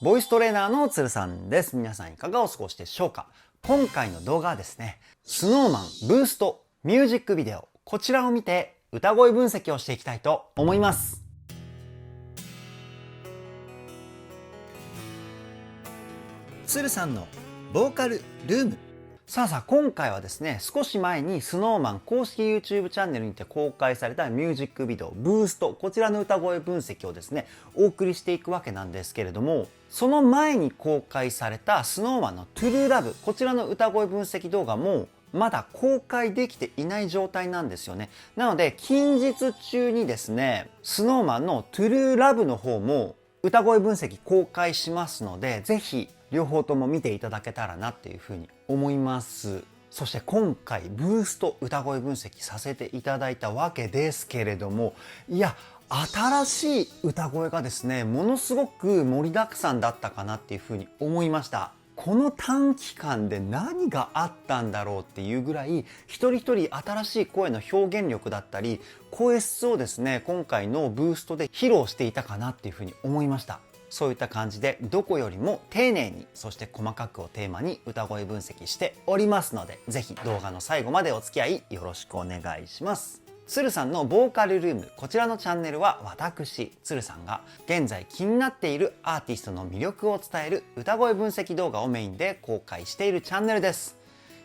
ボイストレーナーのつるさんです。皆さんいかがお過ごしでしょうか。今回の動画はですね、SnowManブーストミュージックビデオ、こちらを見て歌声分析をしていきたいと思います。つるさんのボーカルルーム。さあ今回はですね、少し前に SnowMan 公式 YouTube チャンネルにて公開されたミュージックビデオブースト、こちらの歌声分析をですね、お送りしていくわけなんですけれども、その前に公開された SnowMan の TrueLove、こちらの歌声分析動画もまだ公開できていない状態なんですよね。なので近日中にですね、SnowMan の TrueLove の方も歌声分析公開しますので、ぜひ両方とも見ていただけたらなっていうふうに思います。そして今回ブースト歌声分析させていただいたわけですけれども、いや新しい歌声がですね、ものすごく盛りだくさんだったかなっていうふうに思いました。この短期間で何があったんだろうっていうぐらい、一人一人新しい声の表現力だったり声質をですね、今回のブーストで披露していたかなっていうふうに思いました。そういった感じでどこよりも丁寧に、そして細かくをテーマに歌声分析しておりますので、ぜひ動画の最後までお付き合いよろしくお願いします。つるさんのボーカルルーム、こちらのチャンネルは私つるさんが現在気になっているアーティストの魅力を伝える歌声分析動画をメインで公開しているチャンネルです。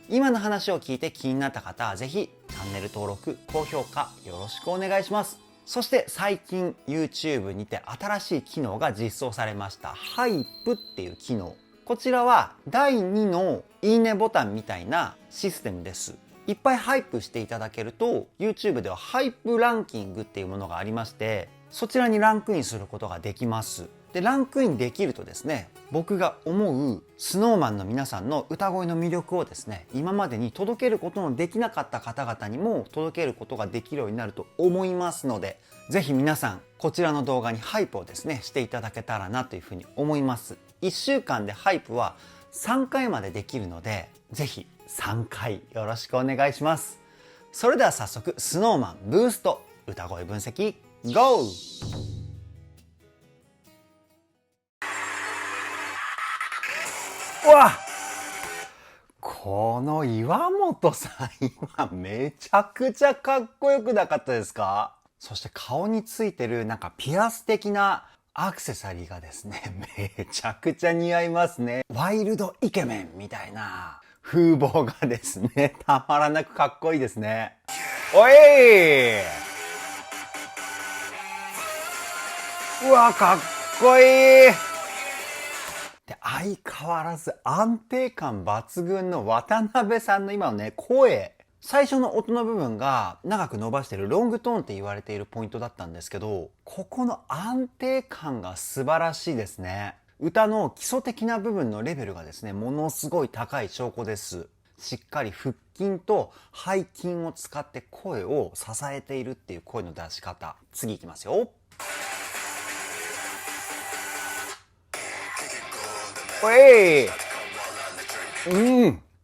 今の話を聞いて気になった方はぜひチャンネル登録、高評価よろしくお願いします。そして最近 YouTube にて新しい機能が実装されました。ハイプっていう機能。こちらは第2のいいねボタンみたいなシステムです。いっぱいハイプしていただけると YouTube ではハイプランキングっていうものがありまして、そちらにランクインすることができます。でランクインできるとですね、僕が思う SnowMan の皆さんの歌声の魅力をですね、今までに届けることのできなかった方々にも届けることができるようになると思いますので、ぜひ皆さんこちらの動画にハイプをですねしていただけたらなというふうに思います。1週間でハイプは3回までできるので、ぜひ3回よろしくお願いします。それでは早速 SnowMan ブースト歌声分析 GO！ うわっ、この岩本さん今めちゃくちゃかっこよくなかったですか？そして顔についてるなんかピアス的なアクセサリーがですね、めちゃくちゃ似合いますね。ワイルドイケメンみたいな風貌がですね、たまらなくかっこいいですね。おいうわ、かっこいい。で、相変わらず安定感抜群の渡辺さんの今のね、声。最初の音の部分が長く伸ばしてるロングトーンって言われているポイントだったんですけど、ここの安定感が素晴らしいですね。歌の基礎的な部分のレベルがですね、ものすごい高い証拠です。しっかり腹筋と背筋を使って声を支えているっていう声の出し方。次いきますよ。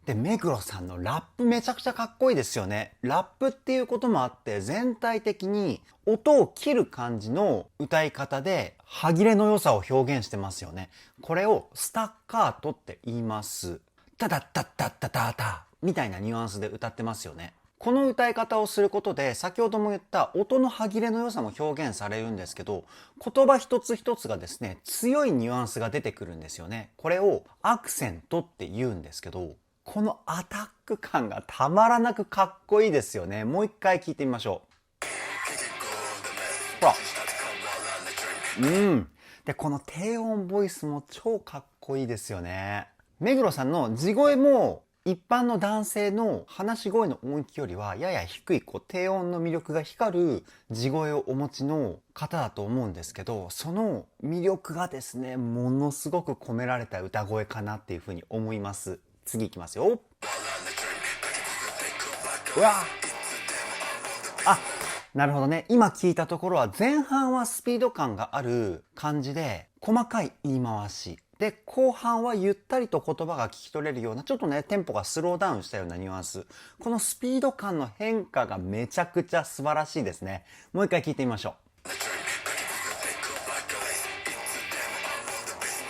で、目黒さんのラップめちゃくちゃかっこいいですよね。ラップっていうこともあって全体的に音を切る感じの歌い方で歯切れの良さを表現してますよね。これをスタッカートって言います。タタッタッタッタタータみたいなニュアンスで歌ってますよね。この歌い方をすることで先ほども言った音の歯切れの良さも表現されるんですけど、言葉一つ一つがですね、強いニュアンスが出てくるんですよね。これをアクセントって言うんですけど、このアタック感がたまらなくかっこいいですよね。もう一回聞いてみましょう。ほら。で、この低音ボイスも超かっこいいですよね。目黒さんの地声も一般の男性の話し声の音域よりはやや低い低音の魅力が光る地声をお持ちの方だと思うんですけど、その魅力がですね、ものすごく込められた歌声かなっていうふうに思います。次いきますよ。うわあ、なるほどね。今聞いたところは前半はスピード感がある感じで細かい言い回しで、後半はゆったりと言葉が聞き取れるようなちょっとねテンポがスローダウンしたようなニュアンス。このスピード感の変化がめちゃくちゃ素晴らしいですね。もう一回聞いてみましょう。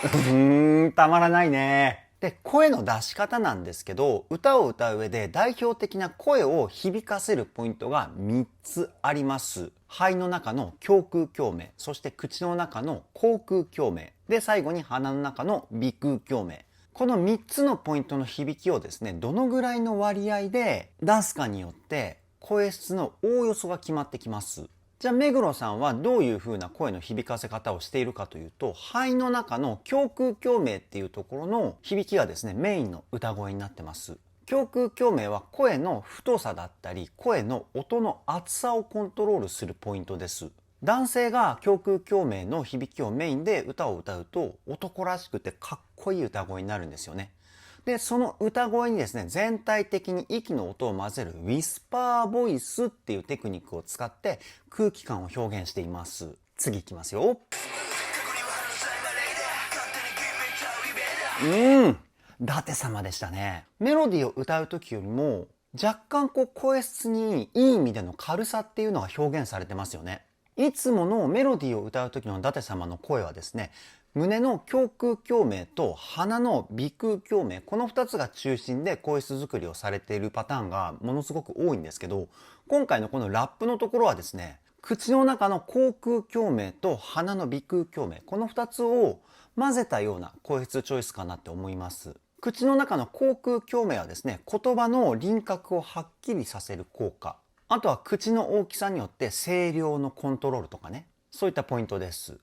たまらないね。で、声の出し方なんですけど、歌を歌う上で代表的な声を響かせるポイントが3つあります。肺の中の胸腔共鳴、そして口の中の口腔共鳴、で、最後に鼻の中の鼻腔共鳴。この3つのポイントの響きをですね、どのぐらいの割合で出すかによって、声質のおおよそが決まってきます。じゃあ目黒さんはどういう風な声の響かせ方をしているかというと、肺の中の胸腔共鳴っていうところの響きがですね、メインの歌声になってます。胸腔共鳴は声の太さだったり、声の音の厚さをコントロールするポイントです。男性が胸腔共鳴の響きをメインで歌を歌うと、男らしくてかっこいい歌声になるんですよね。で、その歌声にですね、全体的に息の音を混ぜるウィスパーボイスっていうテクニックを使って空気感を表現しています。次いきますよ。舘様でしたね。メロディーを歌う時よりも若干声質にいい意味での軽さっていうのが表現されてますよね。いつものメロディーを歌う時の舘様の声はですね、胸の胸腔共鳴と鼻の鼻腔共鳴、この2つが中心で声質作りをされているパターンがものすごく多いんですけど、今回のこのラップのところはですね、口の中の口腔共鳴と鼻の鼻腔共鳴、この2つを混ぜたような声質チョイスかなって思います。口の中の口腔共鳴はですね、言葉の輪郭をはっきりさせる効果。あとは口の大きさによって声量のコントロールとかね、そういったポイントです。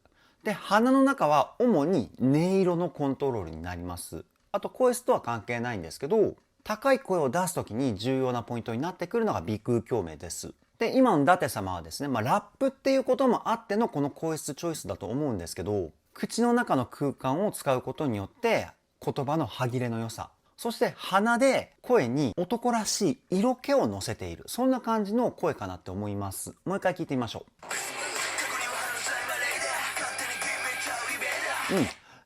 で、鼻の中は主に音色のコントロールになります。あと声質とは関係ないんですけど、高い声を出すときに重要なポイントになってくるのが鼻腔共鳴です。で、今の舘様はですね、ラップっていうこともあってのこの声質チョイスだと思うんですけど、口の中の空間を使うことによって言葉の歯切れの良さ、そして鼻で声に男らしい色気を乗せている、そんな感じの声かなって思います。もう一回聞いてみましょう。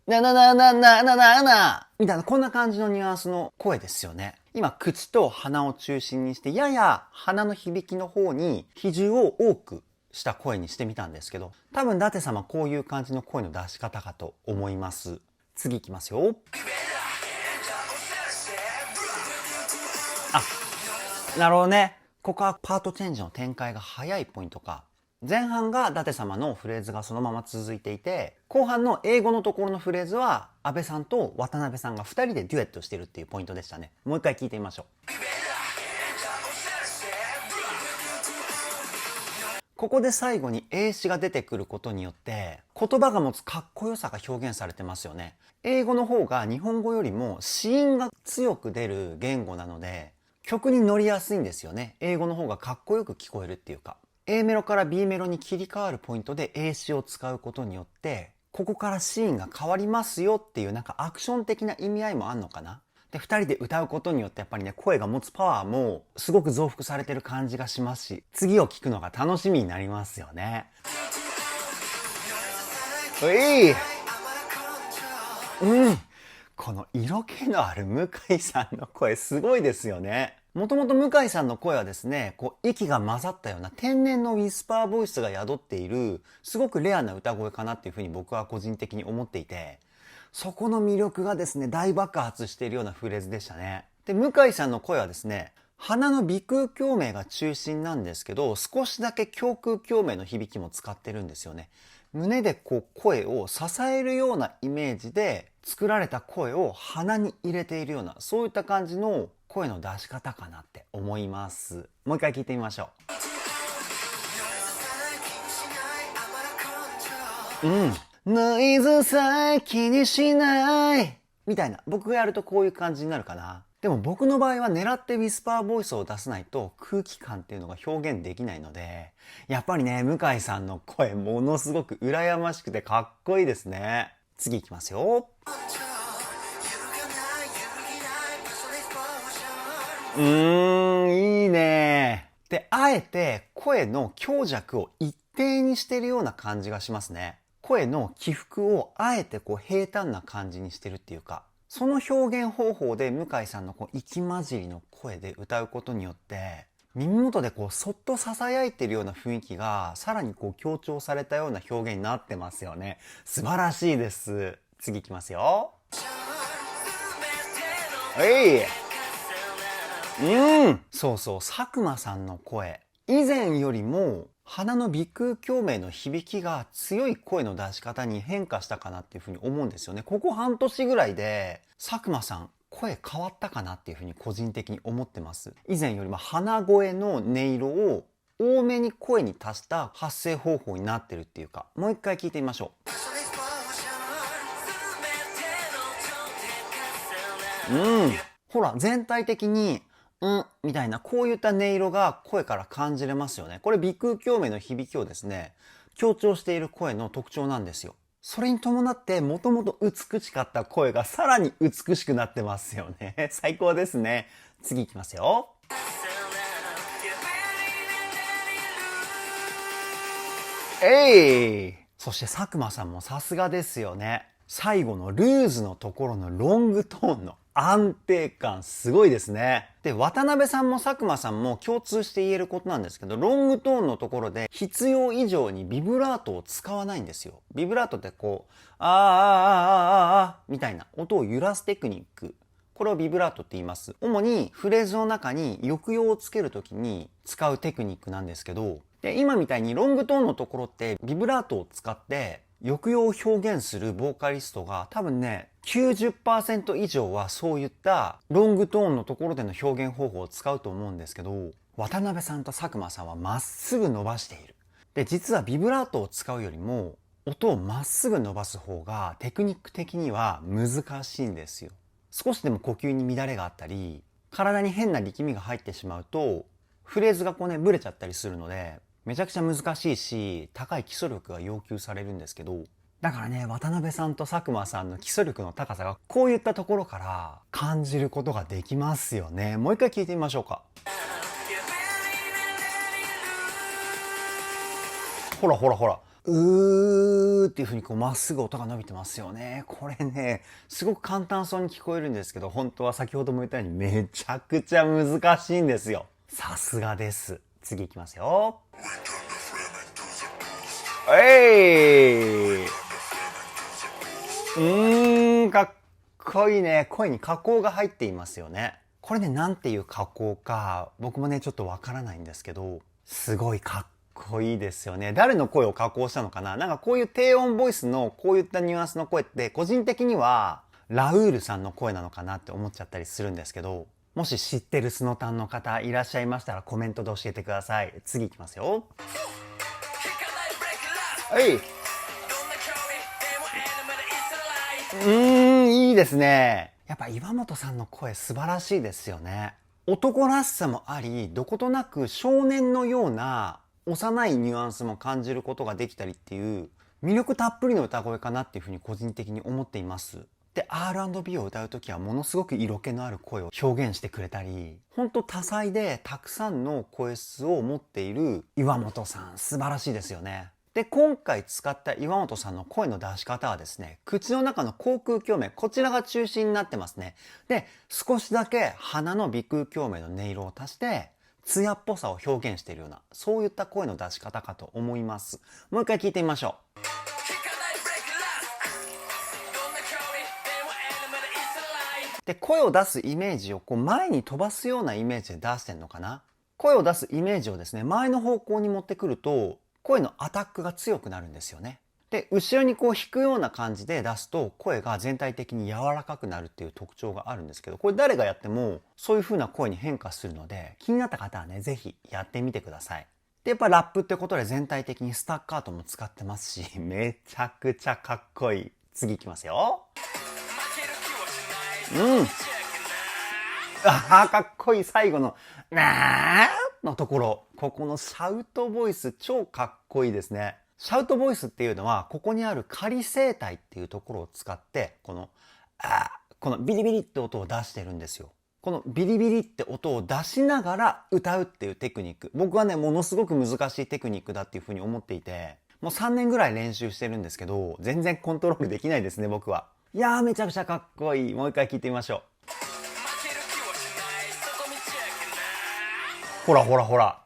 ななななななななみたいな、こんな感じのニュアンスの声ですよね。今、口と鼻を中心にして、やや鼻の響きの方に比重を多くした声にしてみたんですけど、多分舘様こういう感じの声の出し方かと思います。次いきますよ。なるほどね。ここはパートチェンジの展開が早いポイントか。前半が舘様のフレーズがそのまま続いていて、後半の英語のところのフレーズは安倍さんと渡辺さんが2人でデュエットしてるっていうポイントでしたね。もう一回聞いてみましょう。ここで最後に英詞が出てくることによって言葉が持つかっこよさが表現されてますよね。英語の方が日本語よりも子音が強く出る言語なので曲に乗りやすいんですよね。英語の方がかっこよく聞こえるっていうか。A メロから B メロに切り替わるポイントで英詞を使うことによってここからシーンが変わりますよっていうなんかアクション的な意味合いもあんのかな。で、二人で歌うことによってやっぱりね、声が持つパワーもすごく増幅されてる感じがしますし、次を聞くのが楽しみになりますよね。この色気のある向井さんの声すごいですよね。もともと向井さんの声はですね、息が混ざったような天然のウィスパーボイスが宿っている、すごくレアな歌声かなっていうふうに僕は個人的に思っていて、そこの魅力がですね、大爆発しているようなフレーズでしたね。で、向井さんの声はですね、鼻の鼻腔共鳴が中心なんですけど、少しだけ胸腔共鳴の響きも使ってるんですよね。胸で声を支えるようなイメージで作られた声を鼻に入れているような、そういった感じの声の出し方かなって思います。もう一回聞いてみましょう。ノイズさえ気にしないみたいな、僕がやるとこういう感じになるかな。でも僕の場合は狙ってウィスパーボイスを出さないと空気感っていうのが表現できないので、やっぱりね、向井さんの声ものすごく羨ましくてかっこいいですね。次いきますよ。いいね。で、あえて声の強弱を一定にしてるような感じがしますね。声の起伏をあえて平坦な感じにしてるっていうか、その表現方法で向井さんの息混じりの声で歌うことによって、耳元でそっと囁いてるような雰囲気がさらに強調されたような表現になってますよね。素晴らしいです。次いきますよ。そうそう、佐久間さんの声。以前よりも鼻の鼻腔共鳴の響きが強い声の出し方に変化したかなっていうふうに思うんですよね。ここ半年ぐらいで佐久間さん声変わったかなっていうふうに個人的に思ってます。以前よりも鼻声の音色を多めに声に足した発声方法になってるっていうか、もう一回聞いてみましょう。ほら、全体的にみたいな、こういった音色が声から感じれますよね。これ鼻腔共鳴の響きをですね、強調している声の特徴なんですよ。それに伴って、もともと美しかった声がさらに美しくなってますよね。最高ですね。次いきますよ。そして佐久間さんもさすがですよね。最後のルーズのところのロングトーンの安定感すごいですね。で、渡辺さんも佐久間さんも共通して言えることなんですけど、ロングトーンのところで必要以上にビブラートを使わないんですよ。ビブラートってこう、みたいな音を揺らすテクニック。これをビブラートって言います。主にフレーズの中に抑揚をつけるときに使うテクニックなんですけど、で、今みたいにロングトーンのところってビブラートを使って抑揚を表現するボーカリストが多分ね、90% 以上はそういったロングトーンのところでの表現方法を使うと思うんですけど、渡辺さんと佐久間さんはまっすぐ伸ばしている。で、実はビブラートを使うよりも音をまっすぐ伸ばす方がテクニック的には難しいんですよ。少しでも呼吸に乱れがあったり、体に変な力みが入ってしまうと、フレーズがこうね、ブレちゃったりするので、めちゃくちゃ難しいし、高い基礎力が要求されるんですけど、だからね、渡辺さんと佐久間さんの基礎力の高さがこういったところから感じることができますよね。もう一回聞いてみましょうか。ほらほらほら。っていう風にこうまっすぐ音が伸びてますよね。これね、すごく簡単そうに聞こえるんですけど、本当は先ほども言ったようにめちゃくちゃ難しいんですよ。さすがです。次いきますよ。かっこいいね。声に加工が入っていますよね。これね、なんていう加工か、僕もね、ちょっとわからないんですけど、すごいかっこいいですよね。誰の声を加工したのかな。なんかこういう低音ボイスのこういったニュアンスの声って、個人的にはラウールさんの声なのかなって思っちゃったりするんですけど、もし知ってるスノタンの方いらっしゃいましたらコメントで教えてください。次いきますよ。いいですね。やっぱ岩本さんの声素晴らしいですよね。男らしさもあり、どことなく少年のような幼いニュアンスも感じることができたりっていう魅力たっぷりの歌声かなっていうふうに個人的に思っています。で、R&B を歌うときはものすごく色気のある声を表現してくれたり、ほんと多彩でたくさんの声質を持っている岩本さん素晴らしいですよね。で、今回使った岩本さんの声の出し方はですね、口の中の口腔共鳴、こちらが中心になってますね。で、少しだけ鼻の鼻腔共鳴の音色を足して、艶っぽさを表現しているような、そういった声の出し方かと思います。もう一回聞いてみましょう。で、声を出すイメージをこう前に飛ばすようなイメージで出してんのかな。声を出すイメージをですね、前の方向に持ってくると、声のアタックが強くなるんですよね。で、後ろにこう引くような感じで出すと、声が全体的に柔らかくなるっていう特徴があるんですけど、これ誰がやってもそういう風な声に変化するので、気になった方はね、ぜひやってみてください。で、やっぱラップってことで全体的にスタッカートも使ってますし、めちゃくちゃかっこいい。次いきますよ。かっこいい最後のなーのところ。ここのシャウトボイス超かっこいいですね。シャウトボイスっていうのは、ここにある仮声帯っていうところを使って、このビリビリって音を出してるんですよ。このビリビリって音を出しながら歌うっていうテクニック。僕はね、ものすごく難しいテクニックだっていうふうに思っていて、もう3年ぐらい練習してるんですけど、全然コントロールできないですね、僕は。いやー、めちゃくちゃかっこいい。もう一回聞いてみましょう。ほらほらほら。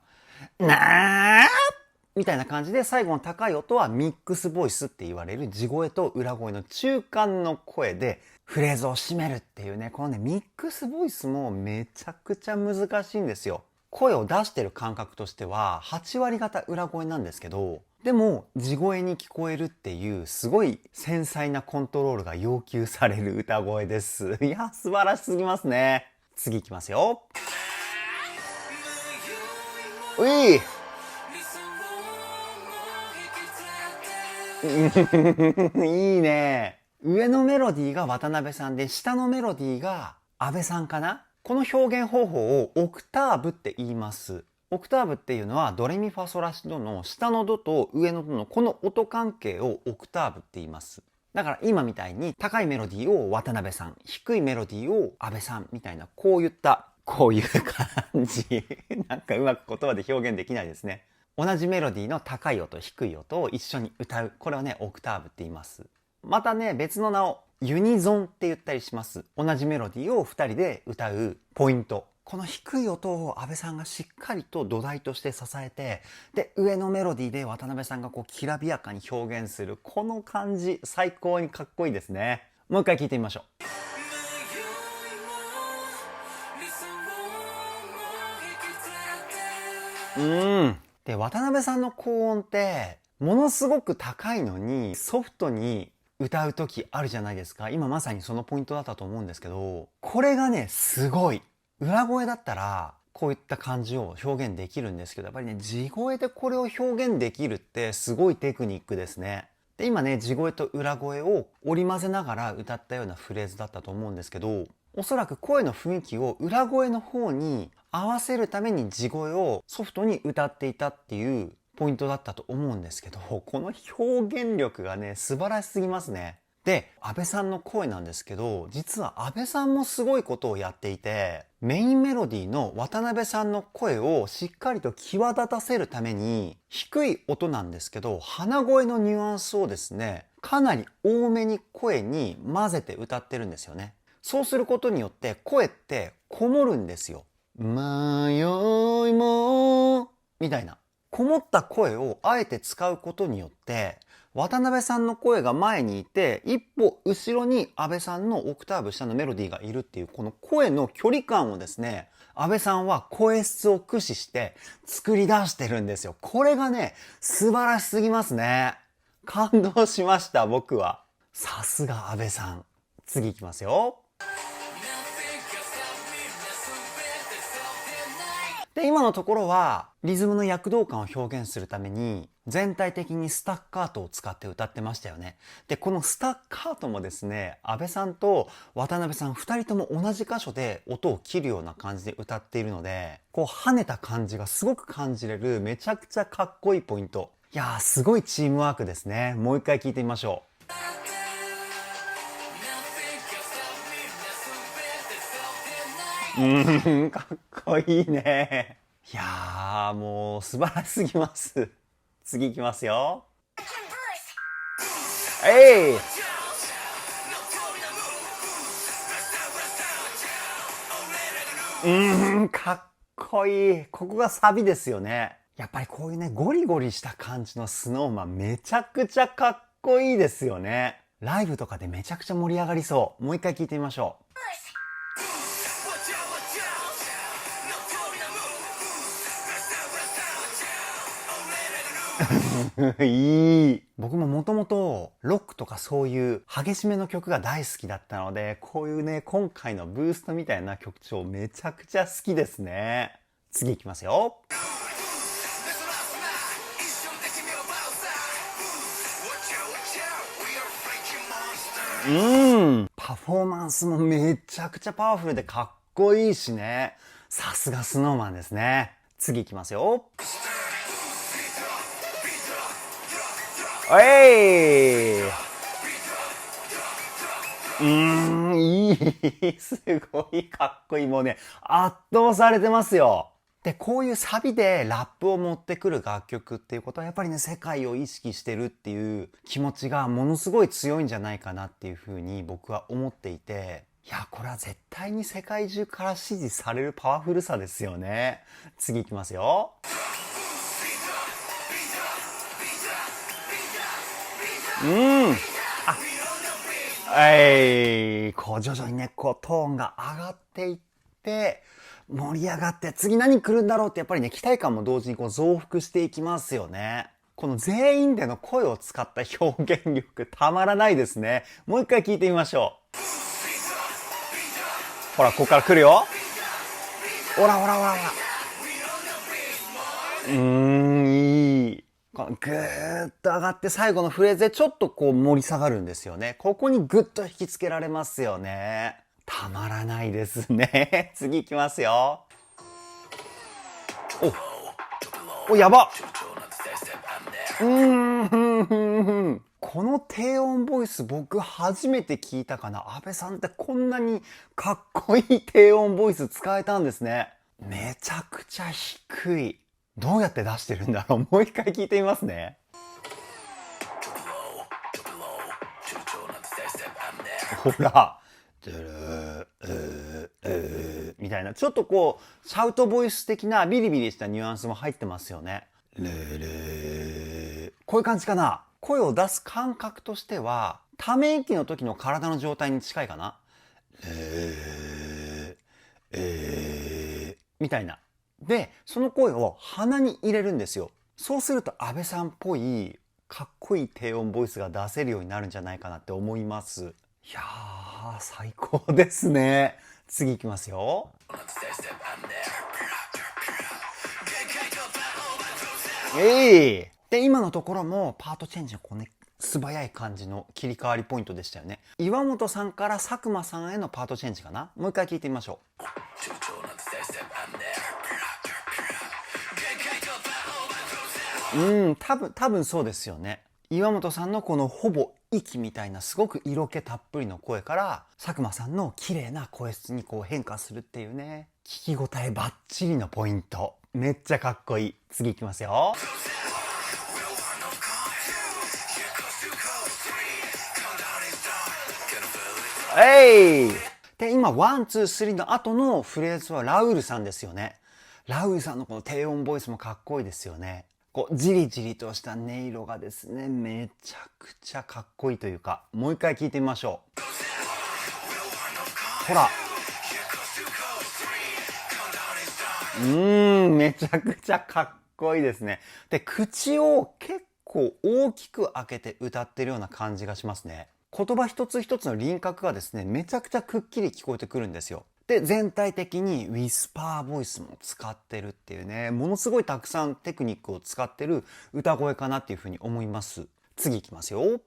みたいな感じで、最後の高い音はミックスボイスって言われる地声と裏声の中間の声でフレーズを締めるっていうね、このね、ミックスボイスもめちゃくちゃ難しいんですよ。声を出してる感覚としては8割方裏声なんですけど、でも地声に聞こえるっていうすごい繊細なコントロールが要求される歌声です。いや、素晴らしすぎますね。次いきますよ。ういいいね。上のメロディーが渡辺さんで、下のメロディーが安倍さんかな。この表現方法をオクターブって言います。オクターブっていうのはドレミファソラシドの下のドと上のドのこの音関係をオクターブって言います。だから今みたいに高いメロディーを渡辺さん、低いメロディーを安倍さんみたいな、こういう感じ。なんかうまく言葉で表現できないですね。同じメロディーの高い音、低い音を一緒に歌う。これをね、オクターブって言います。またね、別の名をユニゾンって言ったりします。同じメロディーを2人で歌うポイント。この低い音を安倍さんがしっかりと土台として支えて、で、上のメロディーで渡辺さんがこうきらびやかに表現する、この感じ、最高にかっこいいですね。もう一回聞いてみましょう。で、渡辺さんの高音って、ものすごく高いのに、ソフトに歌う時あるじゃないですか。今まさにそのポイントだったと思うんですけど、これがね、すごい。裏声だったら、こういった感じを表現できるんですけど、やっぱりね、地声でこれを表現できるってすごいテクニックですね。で、今ね、地声と裏声を織り交ぜながら歌ったようなフレーズだったと思うんですけど、おそらく声の雰囲気を裏声の方に合わせるために地声をソフトに歌っていたっていうポイントだったと思うんですけど、この表現力がね、素晴らしすぎますね。で、安倍さんの声なんですけど、実は安倍さんもすごいことをやっていて、メインメロディーの渡辺さんの声をしっかりと際立たせるために、低い音なんですけど、鼻声のニュアンスをですね、かなり多めに声に混ぜて歌ってるんですよね。そうすることによって声ってこもるんですよ。迷いもみたいな。こもった声をあえて使うことによって、渡辺さんの声が前にいて、一歩後ろに安倍さんのオクターブ下のメロディーがいるっていう、この声の距離感をですね、安倍さんは声質を駆使して作り出してるんですよ。これがね、素晴らしすぎますね。感動しました、僕は。さすが安倍さん。次行きますよ。で、今のところはリズムの躍動感を表現するために全体的にスタッカートを使って歌ってましたよね。で、このスタッカートもですね、安倍さんと渡辺さん2人とも同じ箇所で音を切るような感じで歌っているので、こう跳ねた感じがすごく感じれるめちゃくちゃかっこいいポイント。いやー、すごいチームワークですね。もう一回聞いてみましょう。かっこいいね。いやー、もう素晴らしすぎます。次いきますよ。えい、かっこいい。ここがサビですよね。やっぱりこういうね、ゴリゴリした感じのスノーマンめちゃくちゃかっこいいですよね。ライブとかでめちゃくちゃ盛り上がりそう。もう一回聞いてみましょう。いい。僕ももともとロックとかそういう激しめの曲が大好きだったので、こういうね、今回のブーストみたいな曲調めちゃくちゃ好きですね。次いきますよ。パフォーマンスもめちゃくちゃパワフルでかっこいいしね。さすがスノーマンですね。次いきますよ。いい。すごいかっこいい。もうね、圧倒されてますよ。で、こういうサビでラップを持ってくる楽曲っていうことはやっぱりね、世界を意識してるっていう気持ちがものすごい強いんじゃないかなっていうふうに僕は思っていて、いや、これは絶対に世界中から支持されるパワフルさですよね。次いきますよ。こう徐々にね、こうトーンが上がっていって、盛り上がって、次何来るんだろうってやっぱりね、期待感も同時にこう増幅していきますよね。この全員での声を使った表現力たまらないですね。もう一回聞いてみましょう。ほら、ここから来るよ。おらおらおらおら。いい。ぐーっと上がって最後のフレーズでちょっとこう盛り下がるんですよね。ここにぐっと引きつけられますよね。たまらないですね。次行きますよ。お、やば。この低音ボイス僕初めて聞いたかな。安倍さんってこんなにかっこいい低音ボイス使えたんですね。めちゃくちゃ低い。どうやって出してるんだろう。もう一回聞いてみますね。ほら。みたいな。ちょっとこう、シャウトボイス的なビリビリしたニュアンスも入ってますよね。こういう感じかな。声を出す感覚としては、ため息の時の体の状態に近いかな。みたいな。で、その声を鼻に入れるんですよ。そうすると安倍さんっぽい、かっこいい低音ボイスが出せるようになるんじゃないかなって思います。いやー、最高ですね。次いきますよ。で、今のところもパートチェンジのこうね、素早い感じの切り替わりポイントでしたよね。岩本さんから佐久間さんへのパートチェンジかな。もう一回聞いてみましょう。多分そうですよね。岩本さんのこのほぼ息みたいなすごく色気たっぷりの声から佐久間さんの綺麗な声質にこう変化するっていうね。聞き応えバッチリのポイント。めっちゃかっこいい。次いきますよ。で、今、ワン、ツー、スリーの後のフレーズはラウールさんですよね。ラウールさんのこの低音ボイスもかっこいいですよね。こう、じりじりとした音色がですね、めちゃくちゃかっこいいというか、もう一回聞いてみましょう。ほら。めちゃくちゃかっこいいですね。で、口を結構大きく開けて歌ってるような感じがしますね。言葉一つ一つの輪郭がですね、めちゃくちゃくっきり聞こえてくるんですよ。で、全体的にウィスパーボイスも使ってるっていうね、ものすごいたくさんテクニックを使ってる歌声かなっていうふうに思います。次いきますよ。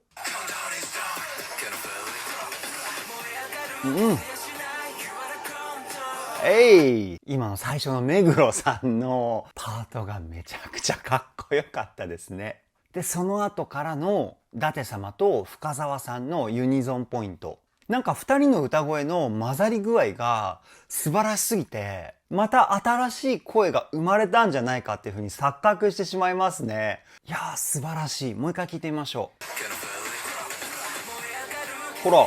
今の最初の目黒さんのパートがめちゃくちゃかっこよかったですね。で、その後からの伊達様と深澤さんのユニゾンポイント。なんか二人の歌声の混ざり具合が素晴らしすぎて、また新しい声が生まれたんじゃないかっていう風に錯覚してしまいますね。いやー素晴らしい。もう一回聞いてみましょう。ほら。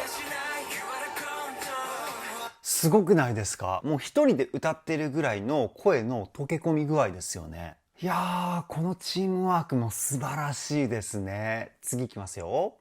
すごくないですか？もう一人で歌ってるぐらいの声の溶け込み具合ですよね。いやー、このチームワークも素晴らしいですね。次いきますよ。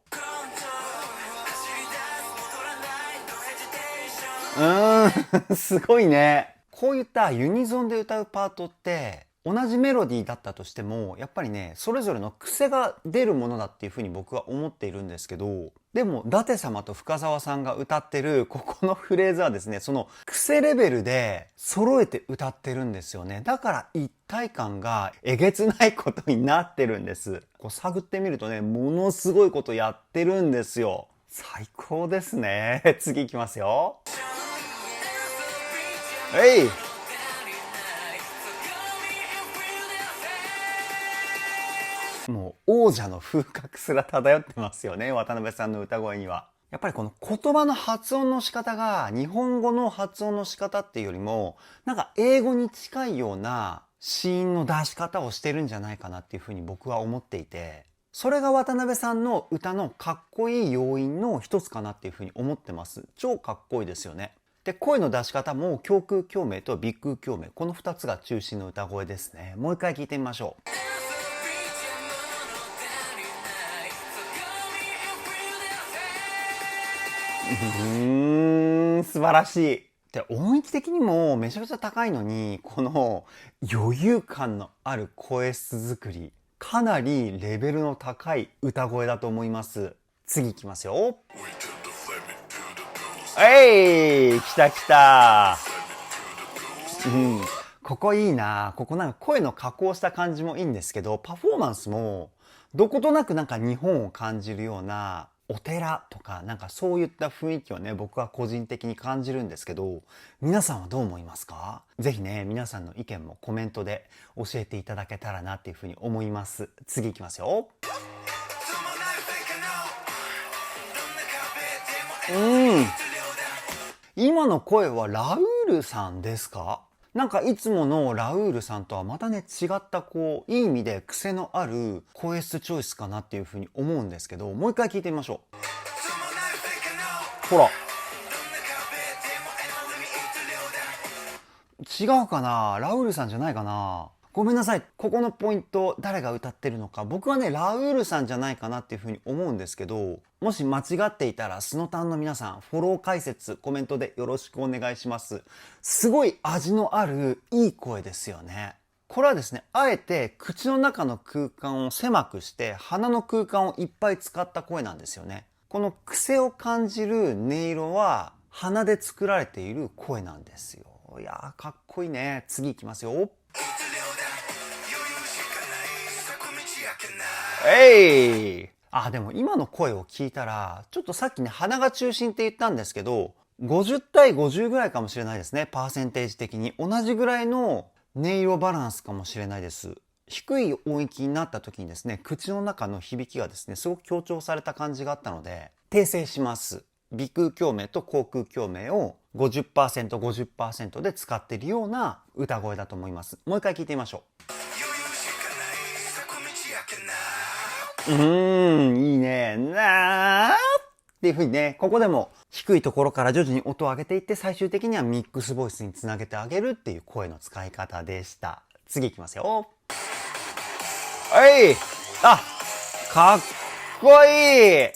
すごいね。こういったユニゾンで歌うパートって同じメロディーだったとしてもやっぱりねそれぞれの癖が出るものだっていうふうに僕は思っているんですけど、でも伊達様と深澤さんが歌ってるここのフレーズはですね、その癖レベルで揃えて歌ってるんですよね。だから一体感がえげつないことになってるんです。こう探ってみるとね、ものすごいことやってるんですよ。最高ですね。次いきますよ。もう王者の風格すら漂ってますよね、渡辺さんの歌声には。やっぱりこの言葉の発音の仕方が日本語の発音の仕方っていうよりもなんか英語に近いような子音の出し方をしてるんじゃないかなっていうふうに僕は思っていて、それが渡辺さんの歌のかっこいい要因の一つかなっていうふうに思ってます。超かっこいいですよね。で、声の出し方も胸腔共鳴と鼻腔共鳴、この2つが中心の歌声ですね。もう一回聞いてみましょう。素晴らしい。で、音域的にもめちゃくちゃ高いのに、この余裕感のある声質作り、かなりレベルの高い歌声だと思います。次いきますよ。来た来た。ここいいな。ここなんか声の加工した感じもいいんですけど、パフォーマンスもどことなくなんか日本を感じるようなお寺とかなんかそういった雰囲気をね、僕は個人的に感じるんですけど、皆さんはどう思いますか？ぜひね、皆さんの意見もコメントで教えていただけたらなっていうふうに思います。次いきますよ。今の声はラウールさんですか？なんかいつものラウールさんとはまたね違ったこういい意味で癖のある声質チョイスかなっていうふうに思うんですけど、もう一回聞いてみましょう。ほら。違うかな？ラウールさんじゃないかな？ごめんなさい。ここのポイント、誰が歌ってるのか。僕はね、ラウールさんじゃないかなっていうふうに思うんですけど、もし間違っていたら、スノタンの皆さん、フォロー解説、コメントでよろしくお願いします。すごい味のある、いい声ですよね。これはですね、あえて口の中の空間を狭くして、鼻の空間をいっぱい使った声なんですよね。この癖を感じる音色は、鼻で作られている声なんですよ。いやー、かっこいいね。次いきますよ。でも今の声を聞いたら、ちょっとさっきね、鼻が中心って言ったんですけど、50対50ぐらいかもしれないですね。パーセンテージ的に。同じぐらいの音色バランスかもしれないです。低い音域になった時にですね、口の中の響きがですね、すごく強調された感じがあったので、訂正します。鼻腔共鳴と口腔共鳴を 50%、50% で使っているような歌声だと思います。もう一回聞いてみましょう。いいね。なーっていう風にね、ここでも低いところから徐々に音を上げていって最終的にはミックスボイスにつなげてあげるっていう声の使い方でした。次いきますよ。かっこいい。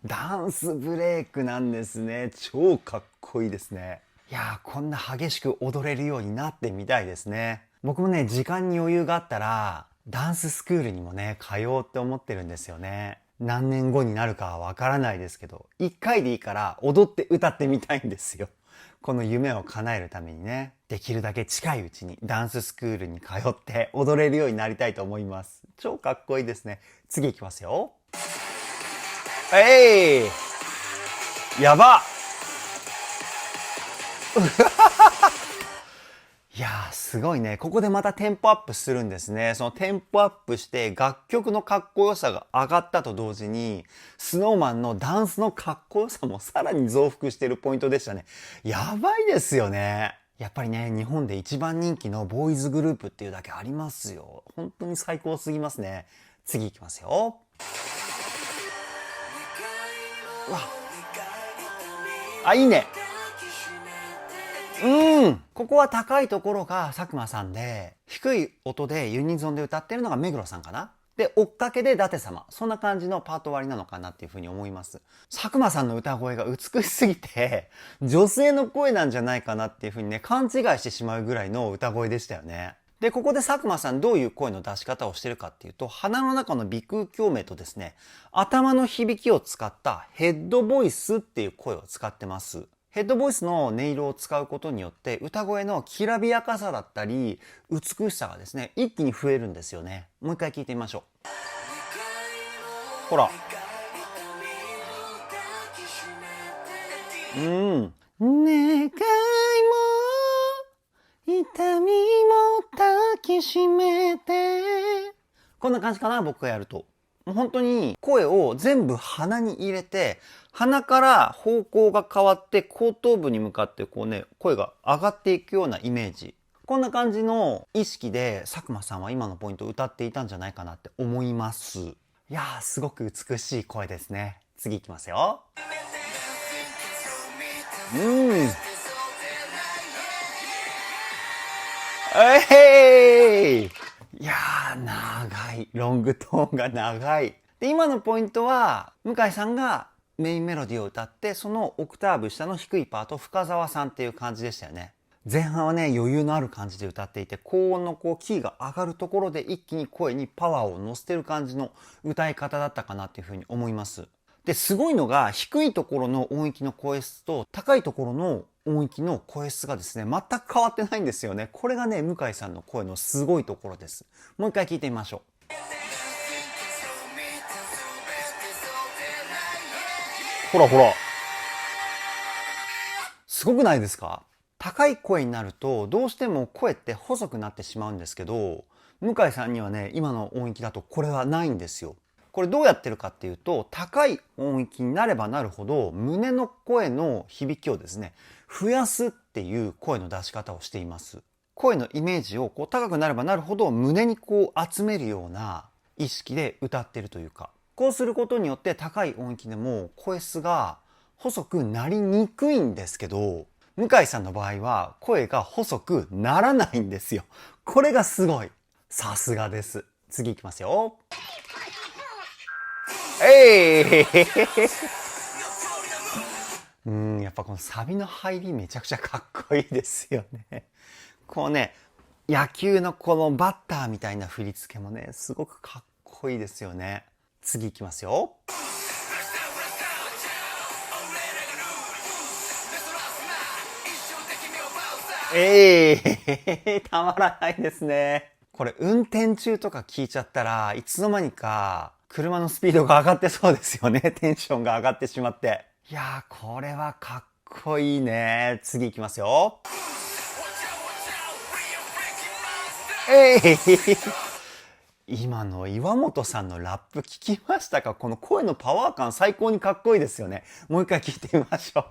ダンスブレイクなんですね。超かっこいいですね。いやー、こんな激しく踊れるようになってみたいですね。僕もね、時間に余裕があったら、ダンススクールにもね、通おうって思ってるんですよね。何年後になるかはわからないですけど、一回でいいから踊って歌ってみたいんですよ。この夢を叶えるためにね、できるだけ近いうちにダンススクールに通って踊れるようになりたいと思います。超かっこいいですね。次いきますよ。やばいやー、すごいね。ここでまたテンポアップするんですね。そのテンポアップして楽曲のかっこよさが上がったと同時に、スノーマンのダンスのかっこよさもさらに増幅しているポイントでしたね。やばいですよね。やっぱりね、日本で一番人気のボーイズグループっていうだけありますよ。本当に最高すぎますね。次いきますよ。いいね。ここは高いところが佐久間さんで、低い音でユニゾンで歌ってるのが目黒さんかな。で、追っかけで舘様。そんな感じのパート割りなのかなっていうふうに思います。佐久間さんの歌声が美しすぎて、女性の声なんじゃないかなっていうふうにね、勘違いしてしまうぐらいの歌声でしたよね。で、ここで佐久間さんどういう声の出し方をしてるかっていうと、鼻の中の鼻腔共鳴とですね、頭の響きを使ったヘッドボイスっていう声を使ってます。ヘッドボイスの音色を使うことによって歌声のきらびやかさだったり美しさがですね一気に増えるんですよね。もう一回聞いてみましょう。ほら。願いも痛みも抱きしめて、こんな感じかな、僕がやると。本当に声を全部鼻に入れて、鼻から方向が変わって後頭部に向かってこうね、声が上がっていくようなイメージ。こんな感じの意識で佐久間さんは今のポイントを歌っていたんじゃないかなって思います。いやー、すごく美しい声ですね。次いきますよ。いやー、長い。ロングトーンが長い。で、今のポイントは、向井さんがメインメロディーを歌って、そのオクターブ下の低いパート深澤さんっていう感じでしたよね。前半はね、余裕のある感じで歌っていて、高音のキーが上がるところで一気に声にパワーを乗せてる感じの歌い方だったかなっていうふうに思います。で、すごいのが、低いところの音域の声質と高いところの音域の声質がですね、全く変わってないんですよね。これがね、向井さんの声のすごいところです。もう一回聞いてみましょう。ほらほら。すごくないですか？高い声になるとどうしても声って細くなってしまうんですけど、向井さんにはね、今の音域だとこれはないんですよ。これどうやってるかっていうと、高い音域になればなるほど胸の声の響きをですね、増やすっていう声の出し方をしています。声のイメージを高くなればなるほど胸に集めるような意識で歌ってるというか、こうすることによって高い音域でも声質が細くなりにくいんですけど、向井さんの場合は声が細くならないんですよ。これがすごい。さすがです。次いきますよ。やっぱこのサビの入りめちゃくちゃかっこいいですよね。野球のこのバッターみたいな振り付けもね、すごくかっこいいですよね。次いきますよ。たまらないですね。これ運転中とか聞いちゃったらいつの間にか車のスピードが上がってそうですよね。テンションが上がってしまって。いやー、これはかっこいいね。次いきますよ。今の岩本さんのラップ聞きましたか？この声のパワー感最高にかっこいいですよね。もう一回聞いてみましょう。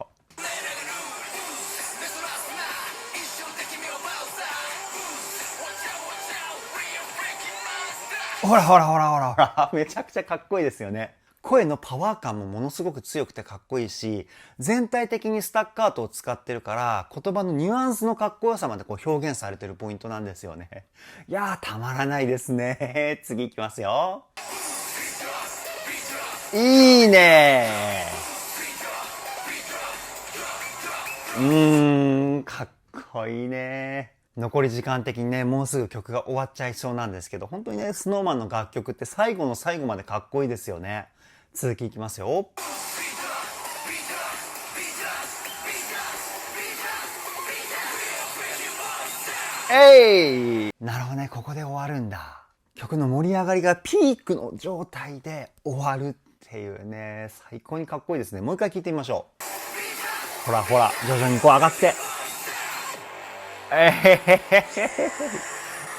ほらほらほらほらほら、めちゃくちゃかっこいいですよね。声のパワー感もものすごく強くてかっこいいし、全体的にスタッカートを使ってるから、言葉のニュアンスのかっこよさまで表現されてるポイントなんですよね。いやー、たまらないですね。次いきますよ。いいねー。かっこいいね。残り時間的にね、もうすぐ曲が終わっちゃいそうなんですけど、本当にね、SnowMan の楽曲って最後の最後までかっこいいですよね。続きいきますよ。なるほどね、ここで終わるんだ。曲の盛り上がりがピークの状態で終わるっていうね、最高にかっこいいですね。もう一回聴いてみましょう。ほらほら、徐々に上がって。イ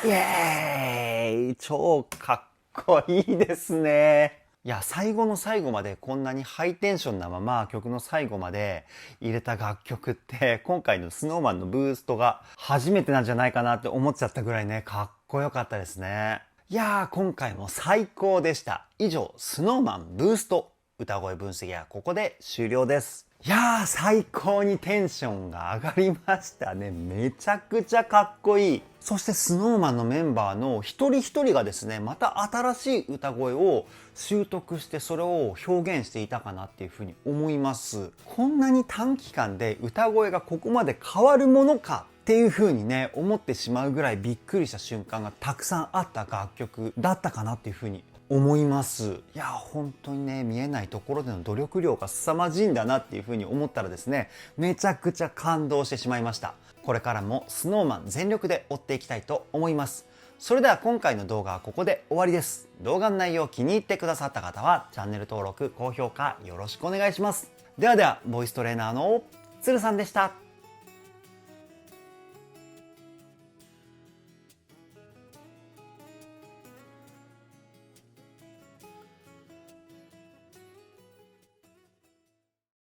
エーイ、超かっこいいですね。いや、最後の最後までこんなにハイテンションなまま曲の最後まで入れた楽曲って、今回の SnowMan のブーストが初めてなんじゃないかなって思っちゃったぐらいね、かっこよかったですね。いやー、今回も最高でした。以上、SnowMan ブースト歌声分析はここで終了です。いやー、最高にテンションが上がりましたね。めちゃくちゃかっこいい。そして SnowMan のメンバーの一人一人がですね、また新しい歌声を習得してそれを表現していたかなっていうふうに思います。こんなに短期間で歌声がここまで変わるものかっていう風にね、思ってしまうぐらいびっくりした瞬間がたくさんあった楽曲だったかなっていう風に思います。いや、本当にね、見えないところでの努力量が凄まじいんだなっていう風に思ったらですね、めちゃくちゃ感動してしまいました。これからも SnowMan 全力で追っていきたいと思います。それでは今回の動画はここで終わりです。動画の内容を気に入ってくださった方はチャンネル登録、高評価よろしくお願いします。ではでは、ボイストレーナーのつるさんでした。